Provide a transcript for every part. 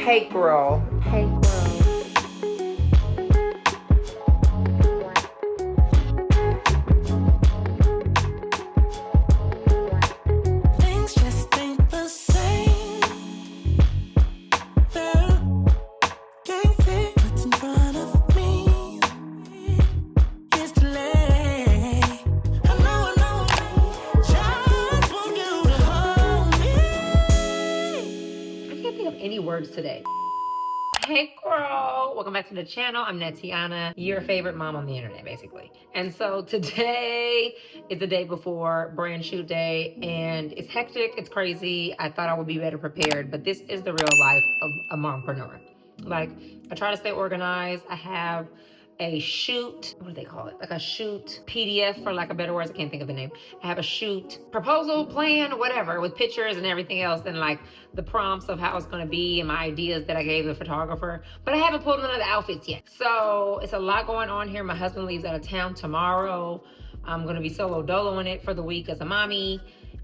Hey girl. Hey girl. Things just ain't the same. Girl, can't see what's in front of me. It's too late. I know. Just want you to hold me. I can't think of any words today. Hey girl, welcome back to the channel. I'm Nateanah, your favorite mom on the internet, basically. And so today is the day before brand shoot day, and it's hectic, it's crazy. I thought I would be better prepared, but this is the real life of a mompreneur. Like, I try to stay organized. I have a shoot, what do they call it? Like a shoot PDF, for lack of better words. I can't think of the name. I have a shoot proposal plan, whatever, with pictures and everything else, and like the prompts of how it's gonna be and my ideas that I gave the photographer. But I haven't pulled none of the outfits yet. So it's a lot going on here. My husband leaves out of town tomorrow. I'm gonna be solo doloing it for the week as a mommy.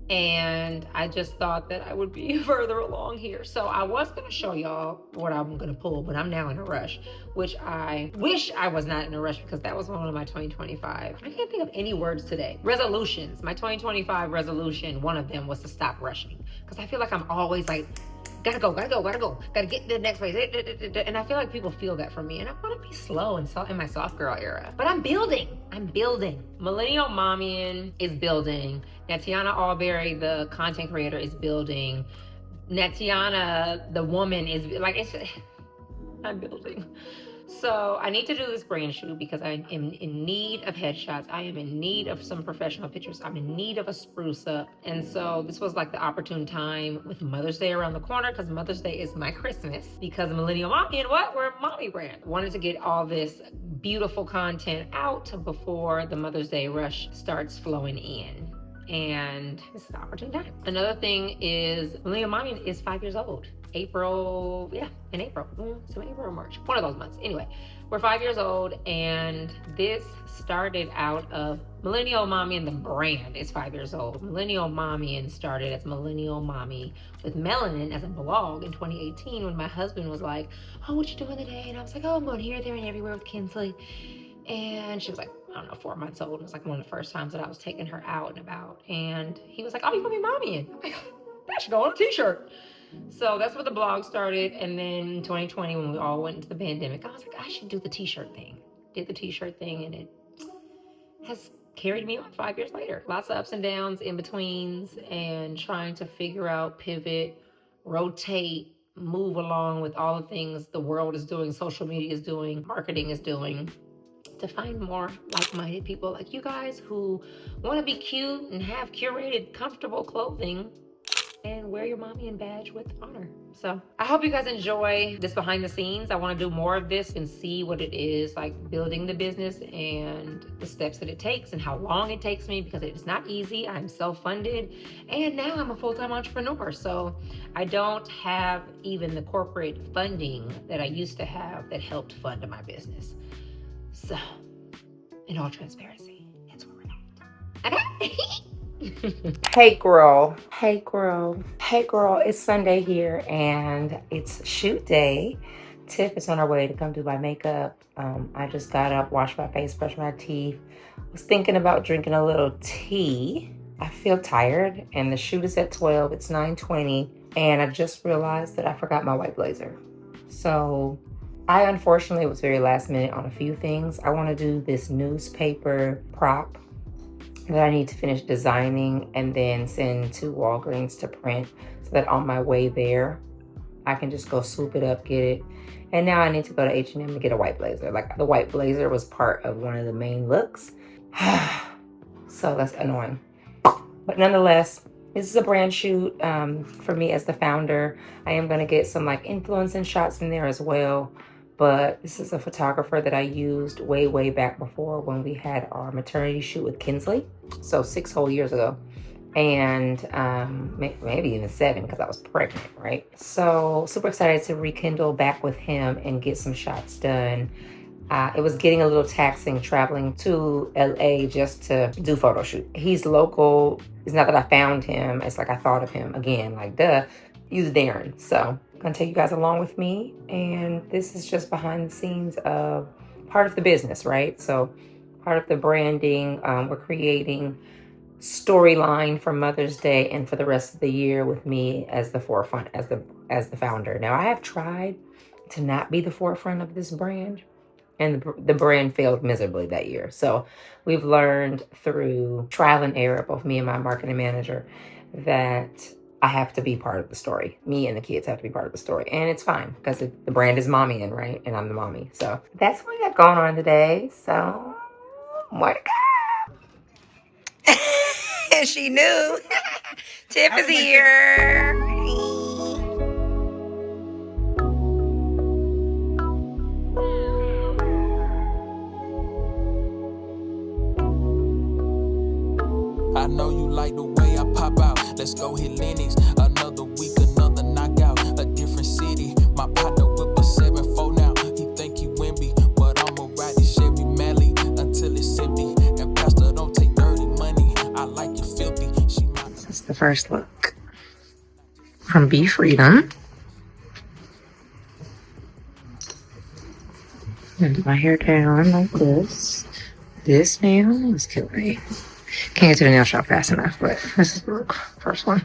And I just thought that I would be further along here. So I was gonna show y'all what I'm gonna pull, but I'm now in a rush, which I wish I was not in a rush, because that was one of my 2025. I can't think of any words today. Resolutions. My 2025 resolution, one of them was to stop rushing. Because I feel like I'm always like, gotta go, gotta get to the next place. And I feel like people feel that from me. And I wanna be slow and in my soft girl era. But I'm building. Millennial Mommying is building. Nateanah.Albury, the content creator, is building. Nateanah, the woman, is like, I'm building. So I need to do this brand shoot because I am in need of headshots. I am in need of some professional pictures. I'm in need of a spruce up. And so this was like the opportune time with Mother's Day around the corner, because Mother's Day is my Christmas, because Millennial Mommy and what? We're a mommy brand. Wanted to get all this beautiful content out before the Mother's Day rush starts flowing in. And this is the opportune time. Another thing is Millennial Mommy is 5 years old. In April. So April or March, one of those months. Anyway, we're 5 years old, and this started out of Millennial Mommy, and the brand is 5 years old. Millennial Mommy and started as Millennial Mommy with Melanin as a blog in 2018, when my husband was like, oh, what you doing today? And I was like, oh, I'm going here, there, and everywhere with Kinsley. And she was like, I don't know, 4 months old. It was like one of the first times that I was taking her out and about. And he was like, oh, you gonna be mommying? I'm like, that should go on a t-shirt. So that's where the blog started. And then in 2020, when we all went into the pandemic, I was like, I should do the t-shirt thing. Did the t-shirt thing, and it has carried me on 5 years later. Lots of ups and downs, in betweens, and trying to figure out, pivot, rotate, move along with all the things the world is doing, social media is doing, marketing is doing, to find more like-minded people like you guys who want to be cute and have curated, comfortable clothing and wear your mommying badge with honor. So I hope you guys enjoy this behind the scenes. I want to do more of this and see what it is like building the business and the steps that it takes and how long it takes me, because it is not easy. I'm self-funded, and now I'm a full-time entrepreneur. So I don't have even the corporate funding that I used to have that helped fund my business. So, in all transparency, that's where we're at. Okay? Hey girl. Hey girl. Hey girl. It's Sunday here, and it's shoot day. Tiff is on her way to come do my makeup. I just got up, washed my face, brushed my teeth. Was thinking about drinking a little tea. I feel tired, and the shoot is at 12. It's 9:20, and I just realized that I forgot my white blazer. So I unfortunately was very last minute on a few things. I want to do this newspaper prop that I need to finish designing and then send to Walgreens to print, so that on my way there, I can just go swoop it up, get it. And now I need to go to H&M to get a white blazer. Like, the white blazer was part of one of the main looks. So that's annoying. But nonetheless, this is a brand shoot for me as the founder. I am gonna get some like influencing shots in there as well. But this is a photographer that I used way back before, when we had our maternity shoot with Kinsley. So 6 whole years ago. And maybe even 7, because I was pregnant, right? So super excited to rekindle back with him and get some shots done. It was getting a little taxing traveling to LA just to do photo shoot. He's local. It's not that I found him. It's like I thought of him again, like duh, use Darren. So gonna take you guys along with me. And this is just behind the scenes of part of the business, right? So part of the branding, we're creating storyline for Mother's Day and for the rest of the year with me as the forefront, as the founder. Now, I have tried to not be the forefront of this brand, and the brand failed miserably that year. So we've learned through trial and error, both me and my marketing manager, that I have to be part of the story. Me and the kids have to be part of the story. And it's fine because the brand is mommy in, right? And I'm the mommy. So that's what we got going on today. So more to go. She knew. Tiff is here. I know you like the way I pop out. Let's go hit Lennox. Another week, another knockout. A different city. My partner whip a 7-4 now. He think he Wimby, but I'ma ride this Chevy Mally until it's empty. And Pastor don't take dirty money. I like it filthy. This is the first look from Be Freedom. And do my hair down like this. This nail is killing me. Can't get to the nail shop fast enough, but this is the first one.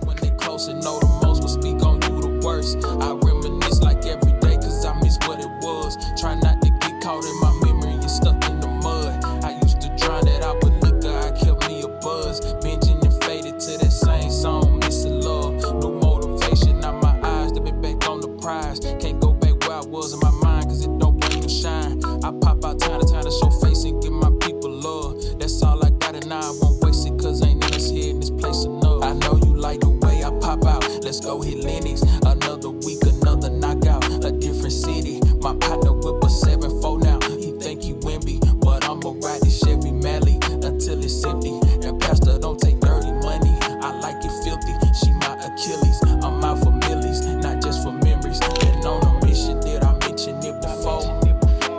When they close and know the most will speak on you the worst. I reminisce like every day cause I miss what it was. Try not to get caught in my memory and stuck in the mud. I used to drown it out with liquor, I kept me a buzz. Binging and faded to that same song, missing love. No motivation, now my eyes, they been back on the prize. Can't go back where I was in my mind cause it don't bring you shine. I pop out time to time to show face and give my people love. That's all I got and now I won't waste it cause ain't else here in this place enough. I know you like the way I pop out. Let's go hit Lennox. Another week, another knockout. A different city. My partner whip a 7-4 now. He think he Wimby, but I'ma ride this Chevy Mally until it's empty. And Pastor don't take dirty money. I like it filthy. She my Achilles. I'm out for millies, not just for memories. Been on a mission, did I mention it before?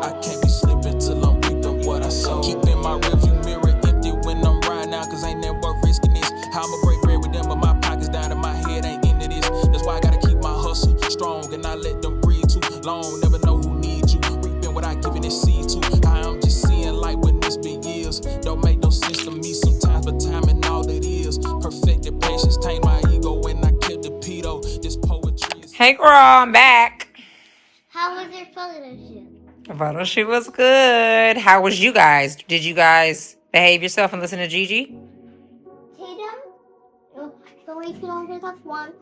I can't be slipping till I'm reaping what I sow. Keeping my rearview mirror empty when I'm riding out, cause ain't never worth risking this. How I'ma break bread with them, but my pockets down and my head ain't into this. That's why I gotta keep my hustle strong and not let them breathe too long. Never know who needs you. Reaping what I giving this seed to. I am just seeing light when it's been years. Don't make no sense to me sometimes, but time and all it is. Perfected patience, tame my ego when I killed the pedo. This poetry is. Hey girl, I'm back. How was your photo shoot? The photo shoot was good. How was you guys? Did you guys behave yourself and listen to Gigi? Tatum? She only peed on herself once.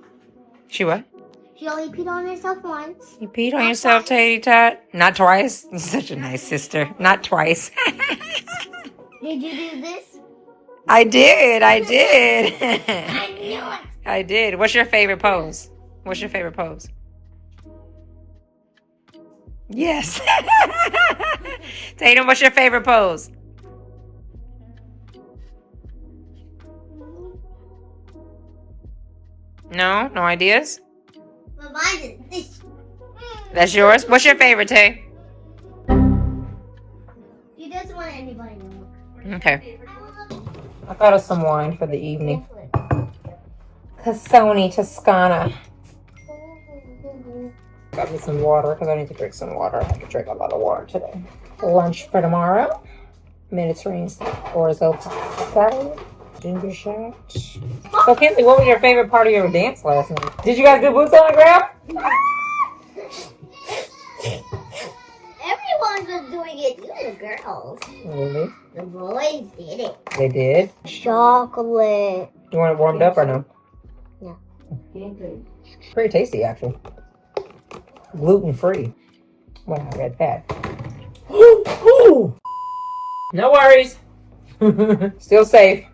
She what? She only peed on herself once. You peed on yourself, Tatty Tot? Not twice? You're such a nice sister. Not twice. Did you do this? I did. I knew it. I did. What's your favorite pose? What's your favorite pose? Yes. Tatum, what's your favorite pose? No? No ideas? But mine is this. That's yours? What's your favorite, Tay? She doesn't want anybody to know. Okay. I got us some wine for the evening. Cassoni Toscana. Got me some water because I need to drink some water. I have to drink a lot of water today. Lunch for tomorrow. Mediterranean orzo pasta salad. Ginger shot. So Kinsley, what was your favorite part of your dance last night? Did you guys do boots on the ground? Everyone was doing it. Even the girls. Really? The boys did it. They did? Chocolate. You want it warmed up or no? No. Pretty tasty, actually. Gluten-free. Well, I read that. No worries. Still safe.